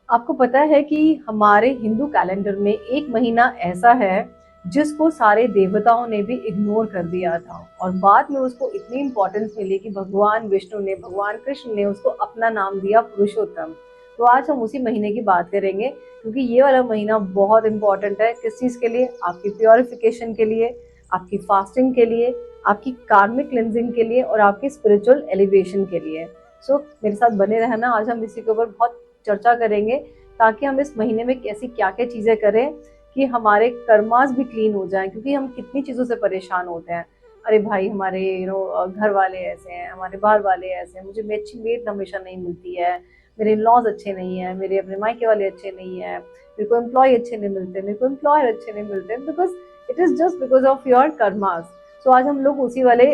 आपको पता है कि हमारे हिंदू कैलेंडर में एक महीना ऐसा है जिसको सारे देवताओं ने भी इग्नोर कर दिया था और बाद में उसको इतनी इंपॉर्टेंस मिली कि भगवान विष्णु ने, भगवान कृष्ण ने उसको अपना नाम दिया पुरुषोत्तम। तो आज हम उसी महीने की बात करेंगे क्योंकि ये वाला महीना बहुत इंपॉर्टेंट है। किस चीज के लिए? आपकी प्योरिफिकेशन के लिए, आपकी फास्टिंग के लिए, आपकी कार्मिक क्लिनजिंग के लिए और आपकी स्पिरिचुअल एलिवेशन के लिए। सो मेरे साथ बने रहना। आज हम इसी के ऊपर बहुत चर्चा करेंगे ताकि हम इस महीने में कैसी क्या क्या चीजें करें कि हमारे कर्मास भी क्लीन हो जाएं, क्योंकि हम कितनी चीजों से परेशान होते हैं। अरे भाई, हमारे घर वाले ऐसे हैं, हमारे बाहर वाले ऐसे हैं, मुझे अच्छी मेट हमेशा नहीं मिलती है, मेरे लॉज अच्छे नहीं है, मेरे अपने मायके वाले अच्छे नहीं है, मेरे को एम्प्लॉय अच्छे नहीं मिलते, मेरे को एम्प्लॉयर अच्छे नहीं मिलते, because it is just because of your karmas. So आज हम लोग उसी वाले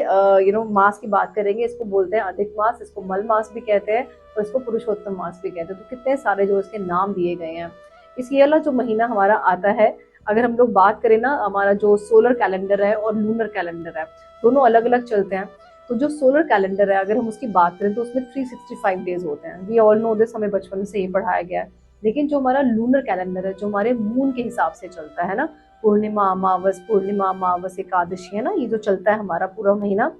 मास की बात करेंगे। इसको बोलते हैं अधिक मास, इसको मल मास भी कहते हैं और इसको पुरुषोत्तम मास भी कहते हैं। तो कितने सारे जो इसके नाम दिए गए हैं। इस ये वाला जो महीना हमारा आता है, अगर हम लोग बात करें ना, हमारा जो सोलर कैलेंडर है और लूनर कैलेंडर है, दोनों अलग अलग चलते हैं। तो जो सोलर कैलेंडर है, अगर हम उसकी बात करें तो उसमें 365 डेज होते हैं। वी ऑल नो दिस, हमें बचपन से ही पढ़ाया गया है। लेकिन जो हमारा लूनर कैलेंडर है, जो हमारे मून के हिसाब से चलता है ना, पूर्णिमा अमावस एकादशी है ना, ये जो चलता है हमारा पूरा महीना,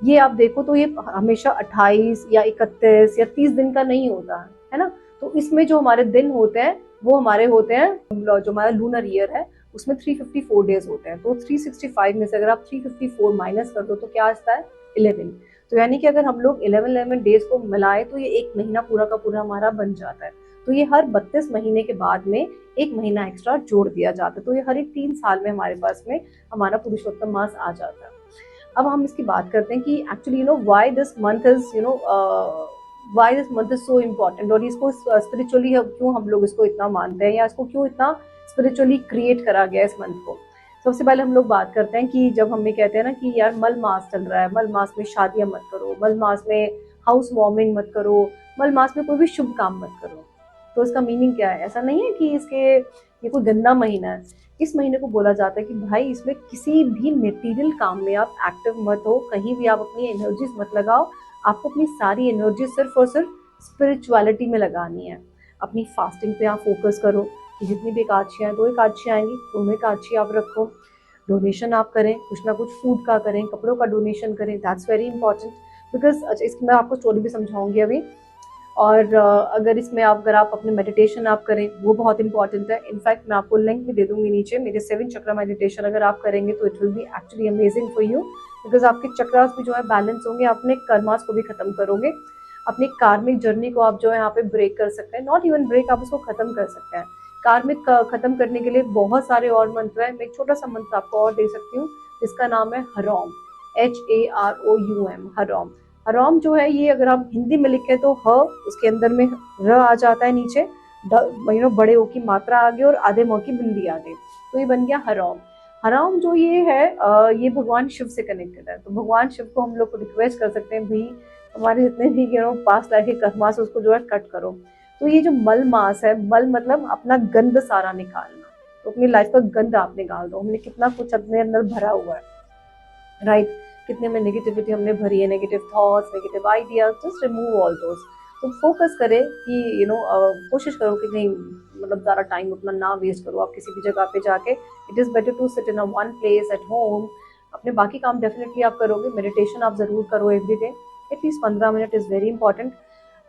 ये आप देखो तो ये हमेशा 28 या 31 या 30 दिन का नहीं होता है ना। तो इसमें जो हमारे दिन होते हैं वो हमारे होते हैं, जो हमारा लूनर ईयर है उसमें 354 डेज होते हैं। तो 365 में से अगर आप 354 माइनस कर दो तो क्या आता है? 11। तो यानी कि अगर हम लोग 11 डेज को मिलाए तो ये एक महीना पूरा का पूरा हमारा बन जाता है। तो ये हर 32 महीने के बाद में एक महीना एक्स्ट्रा जोड़ दिया जाता है। तो ये हर एक 3 साल में हमारे पास में हमारा पुरुषोत्तम मास आ जाता है। अब हम इसकी बात करते हैं कि actually why this month is why this month is so important, और इसको स्पिरिचुअली क्यों हम लोग इसको इतना मानते हैं या इसको क्यों इतना स्पिरिचुअली क्रिएट करा गया इस मंथ को। सबसे पहले हम लोग बात करते हैं कि जब हमें कहते हैं ना कि यार मल मास चल रहा है, मल मास में शादियां मत करो, मल मास में हाउस वार्मिंग मत करो, मल मास में कोई भी शुभ काम मत करो। तो इसका मीनिंग क्या है? ऐसा नहीं है कि ये कोई गंदा महीना है। इस महीने को बोला जाता है कि भाई इसमें किसी भी मटेरियल काम में आप एक्टिव मत हो, कहीं भी आप अपनी एनर्जीज मत लगाओ। आपको अपनी सारी एनर्जी सिर्फ और सिर्फ स्पिरिचुअलिटी में लगानी है। अपनी फास्टिंग पे आप फोकस करो कि जितनी भी एकादशियाँ हैं, 2 एकादशियाँ आएंगी, दोनों एकादशी आप रखो। डोनेशन आप करें, कुछ ना कुछ फूड का करें, कपड़ों का डोनेशन करें, दैट्स वेरी इंपॉर्टेंट। बिकॉज अच्छा, इसकी मैं आपको स्टोरी भी समझाऊंगी अभी। और अगर इसमें अगर आप अपने मेडिटेशन आप करें, वो बहुत इंपॉर्टेंट है। इनफैक्ट मैं आपको लिंक भी दे दूंगी नीचे, मेरे 7 चक्र मेडिटेशन अगर आप करेंगे तो it will be actually amazing for you. Because आपके चक्रास भी जो है बैलेंस होंगे, अपने कर्मास को भी खत्म करोगे, अपनी कार्मिक जर्नी को आप जो है यहाँ पे ब्रेक कर सकते हैं। नॉट इवन ब्रेक, आप उसको खत्म कर सकते हैं। कार्मिक खत्म करने के लिए बहुत सारे और मंत्र है। मैं एक छोटा सा मंत्र आपको और दे सकती हूँ, जिसका नाम है हरोम, HAROUM, हरोम। हरोम जो है, ये अगर आप हिंदी में लिखे तो ह, उसके अंदर में र आ जाता है नीचे, बड़े ओ की मात्रा आ गई और आधे म की बिंदी आ गई, तो ये बन गया हरोम। हराम जो ये है, ये भगवान शिव से कनेक्टेड है। तो भगवान शिव को हम लोग को रिक्वेस्ट कर सकते हैं, भाई हमारे जितने भी पास लाइफ के कर्मास उसको जो है कट करो। तो ये जो मल मास है, मल मतलब अपना गंद सारा निकालना। तो अपनी लाइफ का गंद आप निकाल दो। हमने कितना कुछ अपने अंदर भरा हुआ है, राइट? कितने में नेगेटिविटी हमने भरी है, negative thoughts, negative ideas, just remove all those. तो फोकस करें कि कोशिश करो कि कहीं ज़्यादा टाइम अपना ना वेस्ट करो आप किसी भी जगह पे जाके। It is better to sit in a one place at home. अपने बाकी काम डेफिनेटली आप करोगे, मेडिटेशन आप ज़रूर करो every day, at least 15 minute is very important.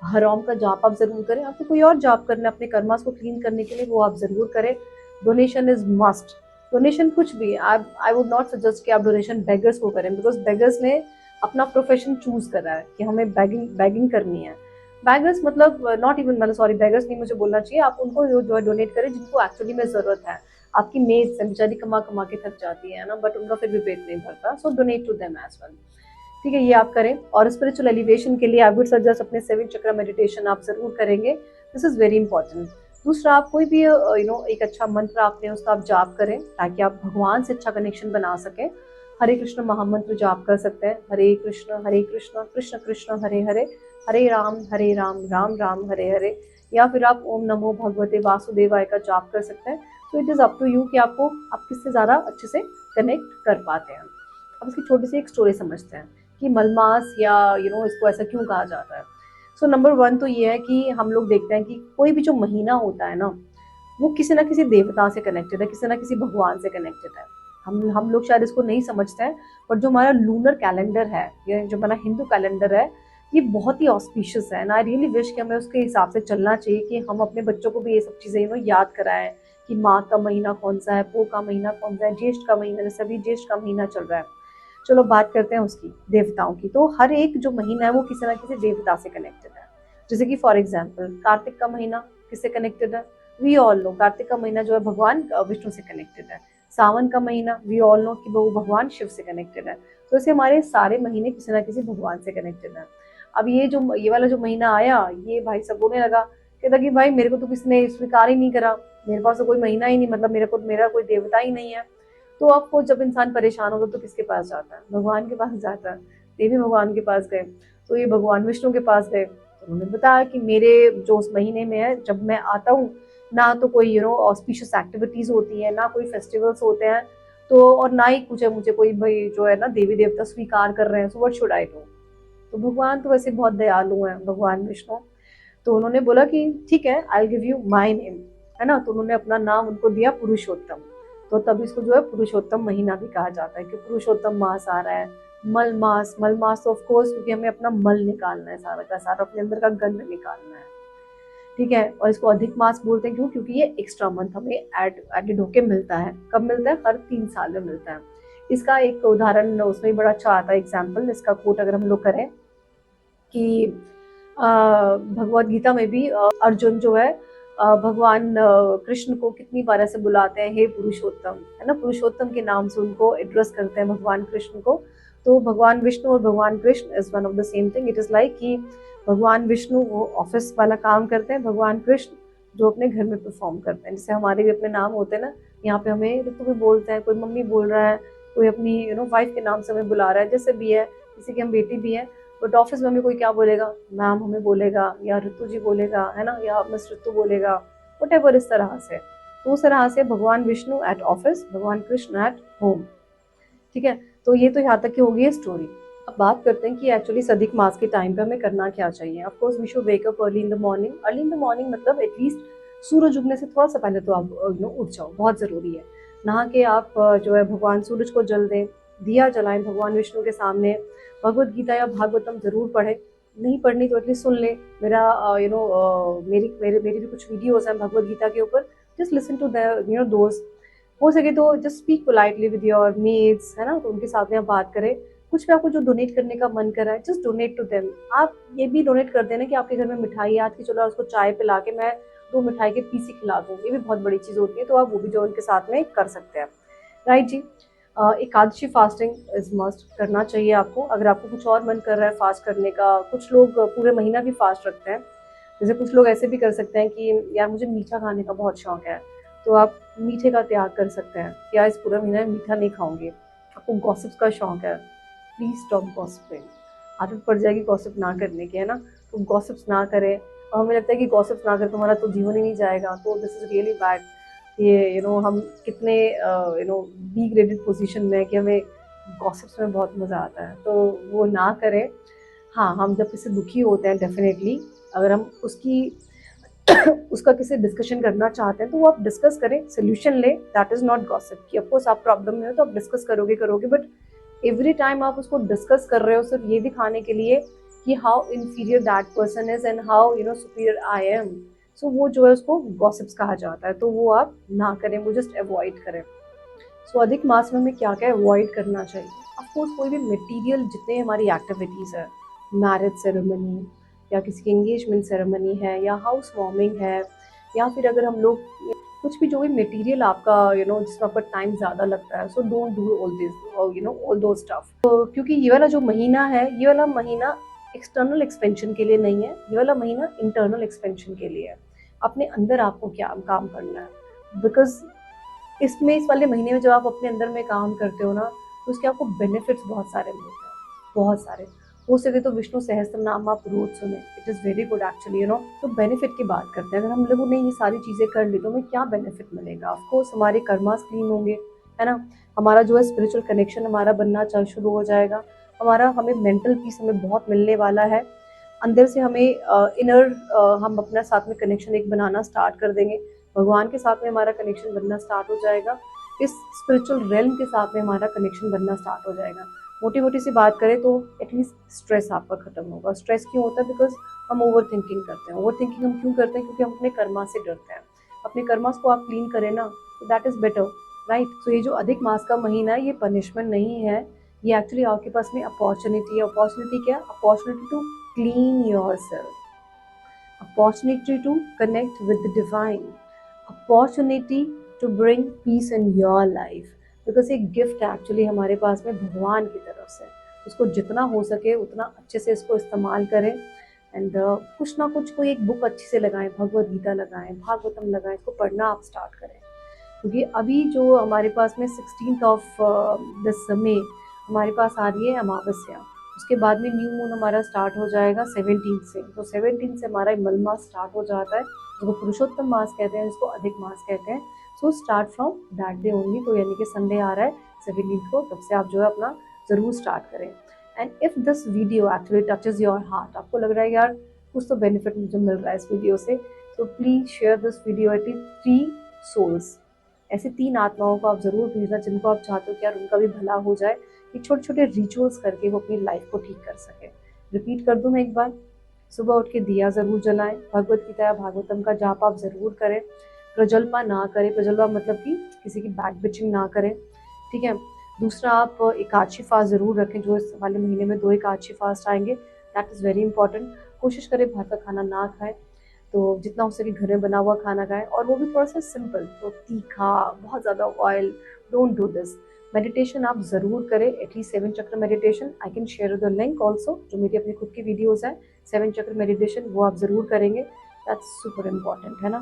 हराम का जाप आप ज़रूर करें। आपको कोई और जाप करना है अपने कर्मास को क्लीन करने के लिए, वो आप ज़रूर करें। Donation is must. डोनेशन कुछ भी, आई वुड नॉट सजेस्ट कि आप डोनेशन बेगर्स को करें, बिकॉज बेगर्स ने अपना प्रोफेशन चूज करा है कि हमें बैगिंग करनी है। बैगर्स मतलब नॉट इवन, मतलब सॉरी, बैगर्स नहीं मुझे बोलना चाहिए। आप उनको जो है डोनेट करें जिनको एक्चुअली में ज़रूरत है। आपकी मेड्स है, बेचारी कमा कमा के थक जाती है ना, बट उनका फिर भी पेट नहीं भरता, so donate to them as well. ठीक है, ये आप करें। और स्पिरिचुअल एलिवेशन के लिए आई वुड सजेस्ट अपने 7 चक्र मेडिटेशन आप जरूर करेंगे। This is very important. दूसरा, आप कोई भी एक अच्छा मंत्र आपने उसका आप जाप करें ताकि आप भगवान से अच्छा कनेक्शन बना सकें। हरे कृष्ण महामंत्र जाप कर सकते हैं, हरे कृष्ण कृष्ण कृष्ण हरे हरे, हरे राम राम राम हरे हरे। या फिर आप ओम नमो भगवते वासुदेवाय का जाप कर सकते हैं। तो it is up to you कि आप किससे ज़्यादा अच्छे से कनेक्ट कर पाते हैं। अब इसकी छोटी सी एक स्टोरी समझते हैं कि मलमास या इसको ऐसा क्यों कहा जाता है। सो नंबर वन तो ये है कि हम लोग देखते हैं कि कोई भी जो महीना होता है ना, वो किसी ना किसी देवता से कनेक्टेड है, किसी ना किसी भगवान से कनेक्टेड है। हम लोग शायद इसको नहीं समझते हैं, पर जो हमारा लूनर कैलेंडर है, ये जो हमारा हिंदू कैलेंडर है, ये बहुत ही ऑस्पिशियस है ना। आई रियली विश कि हमें उसके हिसाब से चलना चाहिए, कि हम अपने बच्चों को भी ये सब चीज़ें याद कराएं कि माघ का महीना कौन सा है, पो का महीना कौन सा है, ज्येष्ठ का महीना, जैसे अभी ज्येष्ठ का महीना चल रहा है। चलो बात करते हैं उसकी, देवताओं की। तो हर एक जो महीना है वो किसी ना किसी देवता से कनेक्टेड है। जैसे कि फॉर एग्जाम्पल कार्तिक का महीना किससे कनेक्टेड है? वी ऑल नो कार्तिक का महीना जो है भगवान विष्णु से कनेक्टेड है। सावन का महीना वी ऑल नो कि वो भगवान शिव से कनेक्टेड है। तो ऐसे हमारे सारे महीने किसी ना किसी भगवान से कनेक्टेड है। अब ये वाला जो महीना आया, ये भाई सब बोलने लगा, कहता कि भाई मेरे को तो किसी ने स्वीकार ही नहीं करा, मेरे पास तो कोई महीना ही नहीं, मतलब मेरा कोई देवता ही नहीं है। तो आपको जब इंसान परेशान होता है तो किसके पास जाता है? भगवान के पास जाता है। देवी भगवान के पास गए, तो ये भगवान विष्णु के पास गए, तो उन्होंने बताया कि मेरे जो उस महीने में है, जब मैं आता हूँ, ना तो कोई ऑस्पिशियस एक्टिविटीज होती है, ना कोई फेस्टिवल्स होते हैं, तो और ना ही कुछ है, मुझे कोई भाई जो है ना देवी देवता स्वीकार कर रहे हैं, so what should I do? तो भगवान तो वैसे बहुत दयालु हैं, भगवान विष्णु। तो उन्होंने बोला कि ठीक है, I give you my name, है ना। तो उन्होंने अपना नाम उनको दिया पुरुषोत्तम। तो तब इसको जो है पुरुषोत्तम महीना भी कहा जाता है, कि पुरुषोत्तम मास आ रहा है। मल मास तो ऑफ कोर्स, क्योंकि हमें अपना मल निकालना है, सारा का सारा अपने अंदर का गंद निकालना है, ठीक है। और इसको अधिक मास बोलते हैं, क्यों? क्योंकि ये एक्स्ट्रा मंथ हमें एडेड होके मिलता है। कब मिलता है? हर 3 साल में मिलता है। इसका एक उदाहरण उसमें भी बड़ा अच्छा आता है एग्जाम्पल, इसका कोट अगर हम लोग करें कि भगवत गीता में भी अर्जुन जो है भगवान कृष्ण को कितनी बार ऐसे बुलाते हैं, हे पुरुषोत्तम, है ना। पुरुषोत्तम के नाम से उनको एड्रेस करते हैं भगवान कृष्ण को। तो भगवान विष्णु और भगवान Krishna is one of the same thing. It is like कि भगवान विष्णु वो ऑफिस वाला काम करते हैं, भगवान कृष्ण जो अपने घर में परफॉर्म करते हैं। जैसे हमारे भी अपने नाम होते हैं ना, यहाँ पे हमें ऋतु भी बोलते हैं, कोई मम्मी बोल रहा है, कोई अपनी वाइफ के नाम से हमें बुला रहा है, जैसे भी है, किसी की हम बेटी भी है। बट ऑफिस में हमें कोई क्या बोलेगा? मैम हमें बोलेगा, या ऋतु जी बोलेगा, है ना, या मिस ऋतु बोलेगा, वट इस तरह से। तो उस तरह से भगवान विष्णु एट ऑफिस, भगवान कृष्ण एट होम, ठीक है। तो ये तो यहाँ तक की होगी स्टोरी। अब बात करते हैं कि एक्चुअली अधिक मास के टाइम पे हमें करना क्या चाहिए। Of course we should wake up early in the morning. Early in the morning मतलब एटलीस्ट सूरज उगने से थोड़ा सा पहले तो आप उठ जाओ, बहुत ज़रूरी है। नहा के आप जो है भगवान सूरज को जल दें, दिया जलाएं भगवान विष्णु के सामने, भगवत गीता या भागवतम जरूर पढ़े, नहीं पढ़नी तो एटलीस्ट सुन ले। मेरा मेरी भी कुछ वीडियोस हैं भगवत गीता के ऊपर, जस्ट लिसन टू दोस। हो सके तो just speak politely with your maids, है ना, तो उनके साथ में आप बात करें। कुछ भी आपको जो डोनेट करने का मन कर रहा है, जस्ट डोनेट टू देम। आप ये भी डोनेट कर देना कि आपके घर में मिठाई आज की, चलो उसको चाय पिला के मैं 2 मिठाई के पीस ही खिला दूँ, ये भी बहुत बड़ी चीज़ होती है। तो आप वो भी जो उनके साथ में कर सकते हैं, right ji. Ekadashi fasting is must करना चाहिए आपको, अगर आपको कुछ और मन कर रहा है फास्ट करने का। कुछ लोग पूरे महीना भी फास्ट रखते हैं, जैसे कुछ लोग ऐसे भी कर सकते हैं कि यार मुझे मीठा खाने का बहुत शौक है, तो आप मीठे का त्याग कर सकते हैं, या इस पूरा महीना मीठा नहीं खाओगे। आपको गॉसिप्स का शौक है, प्लीज स्टॉप गॉसिपिंग। आदत पड़ जाएगी गॉसिप ना करने की, है ना, तो गॉसिप्स ना करें। और हमें लगता है कि गॉसिप्स ना करें तो हमारा तो जीवन ही नहीं जाएगा, तो दिस इज रियली बैड। ये हम कितने बी ग्रेडेड पोजीशन में है कि हमें गॉसिप्स में बहुत मज़ा आता है, तो वो ना करें। हाँ, हम जब किसी दुखी होते हैं डेफिनेटली, अगर हम उसका किसी डिस्कशन करना चाहते हैं, तो वो आप डिस्कस करें, सोल्यूशन ले, दैट इज़ नॉट गॉसिप। कि ऑफकोर्स आप प्रॉब्लम में हो तो आप डिस्कस करोगे, बट एवरी टाइम आप उसको डिस्कस कर रहे हो सिर्फ ये दिखाने के लिए कि how inferior that person is and how superior I am, so वो जो है उसको गॉसिप्स कहा जाता है। तो वो आप ना करें, वो जस्ट अवॉइड करें। सो अधिक मास में हमें क्या क्या अवॉइड करना चाहिए? ऑफकोर्स कोई भी मटेरियल, जितने हमारी एक्टिविटीज़ है, मैरिज सेरेमनी या किसी की एंगेजमेंट सेरेमनी है, या हाउस वार्मिंग है, या फिर अगर हम लोग कुछ भी जो भी मटेरियल आपका जिसमें आपका टाइम ज़्यादा लगता है, so don't do all this all दो स्टफ। तो क्योंकि ये वाला जो महीना है, ये वाला महीना एक्सटर्नल एक्सपेंशन के लिए नहीं है, ये वाला महीना इंटरनल एक्सपेंशन के लिए है। अपने अंदर आपको क्या काम करना है, बिकॉज इस वाले महीने में जब आप अपने अंदर में काम करते हो ना, तो उसके आपको बेनिफिट्स बहुत सारे मिलते हैं, बहुत सारे। हो सके तो विष्णु सहस्त्र नाम आप रोज सुने, it is very good actually. तो बेनिफिट की बात करते हैं, अगर हम लोगों ने ये सारी चीज़ें कर ली तो हमें क्या बेनिफिट मिलेगा? ऑफकोर्स हमारे कर्मास क्लीन होंगे, है ना, हमारा जो है स्पिरिचुअल कनेक्शन हमारा बनना शुरू हो जाएगा, हमें मेंटल पीस हमें बहुत मिलने वाला है। अंदर से हमें इनर हम अपना साथ में कनेक्शन एक बनाना स्टार्ट कर देंगे, भगवान के साथ में हमारा कनेक्शन बनना स्टार्ट हो जाएगा, इस स्पिरिचुअल रेल्म के साथ में हमारा कनेक्शन बनना स्टार्ट हो जाएगा। मोटी मोटी सी बात करें तो एटलीस्ट स्ट्रेस आपका खत्म होगा। स्ट्रेस क्यों होता है? बिकॉज हम ओवर थिंकिंग करते हैं। ओवर थिंकिंग हम क्यों करते हैं? क्योंकि हम अपने कर्मा से डरते हैं। अपने कर्मास को आप क्लीन करें ना, तो दैट इज बेटर, राइट। सो ये जो अधिक मास का महीना है, ये पनिशमेंट नहीं है, ये एक्चुअली आपके पास में अपॉर्चुनिटी है। अपॉर्चुनिटी क्या? Opportunity to clean yourself, opportunity to connect with the divine, opportunity to bring peace in your life, because एक गिफ्ट है एक्चुअली हमारे पास में भगवान की तरफ से। उसको जितना हो सके उतना अच्छे से इसको इस्तेमाल करें। एंड कुछ ना कुछ कोई एक बुक अच्छी से लगाएं, भगवद गीता लगाएं, भागवतम लगाएं, इसको पढ़ना आप स्टार्ट करें। क्योंकि अभी जो हमारे पास में 16th ऑफ दिस मई हमारे पास आ रही है अमावस्या, उसके बाद में न्यू मून हमारा स्टार्ट हो जाएगा 17 से। तो 17 से हमारा मल मास स्टार्ट हो जाता है, जिसको पुरुषोत्तम मास कहते हैं, जिसको अधिक मास कहते हैं। So start from that day only, तो यानी कि संडे आ रहा है 17 को, तब से आप जो है अपना ज़रूर स्टार्ट करें। And if this video actually touches your heart, आपको लग रहा है यार कुछ तो बेनिफिट मुझे मिल रहा है इस वीडियो से, तो please share this video at least 3 souls, ऐसे 3 आत्माओं को आप ज़रूर भेजना जिनको आप चाहते हो कि यार उनका भी भला हो जाए, कि छोटे छोटे रिचुअल्स करके वो अपनी लाइफ को ठीक कर सके। रिपीट कर दूं मैं एक बार, सुबह उठ के दिया ज़रूर जलाएं, भगवत गीता या भागवतम का जाप आप ज़रूर करें, प्रजल्पा ना करें, प्रजल्पा मतलब कि किसी की बैक बिचिंग ना करें, ठीक है। दूसरा, आप एकादशी फास्ट ज़रूर रखें, जो इस वाले महीने में 2 एकादशी फास्ट आएंगे, दैट इज़ वेरी इंपॉर्टेंट। कोशिश करें बाहर का खाना ना खाएं, तो जितना हो सके घर में बना हुआ खाना खाएं, और वो भी थोड़ा सा सिंपल, तो तीखा, बहुत ज़्यादा oil, don't do this. Meditation आप ज़रूर करें, एटलीस्ट 7 चक्र meditation, I can share the link also, जो मेरी अपनी खुद की वीडियोज़ हैं 7 चक्र मेडिटेशन, वो आप ज़रूर करेंगे, दैट्स सुपर इम्पॉर्टेंट, है ना।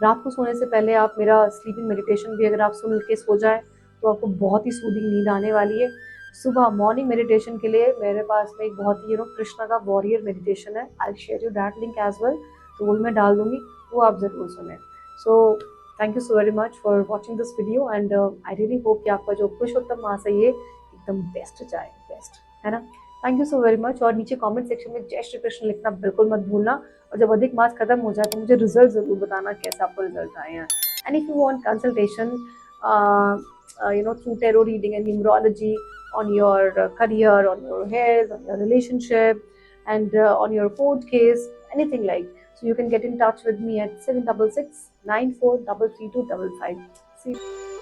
रात को सोने से पहले आप मेरा स्लीपिंग मेडिटेशन भी अगर आप सुन के सो जाए तो आपको बहुत ही सूदिंग नींद आने वाली है। सुबह मॉर्निंग मेडिटेशन के लिए मेरे पास में एक बहुत ही कृष्णा का वॉरियर मेडिटेशन है, I share you that link as well, तो वो मैं डाल दूंगी, वो आप ज़रूर सुने। So thank you so very much for watching this video, and I really hope कि आपका जो पुरुषोत्तम मास है ये एकदम बेस्ट जाए, बेस्ट, है ना। Thank you so very much. और नीचे कमेंट सेक्शन में जय श्री कृष्ण लिखना बिल्कुल मत भूलना, और जब अधिक मास खत्म हो जाए तो मुझे रिजल्ट ज़रूर बताना कैसे आपको रिजल्ट आए हैं। And if you want consultation through tarot reading and numerology on your career, on your health, on your relationship, and on your court case, anything like, so you can get in touch with me at 766 94 33255. See you.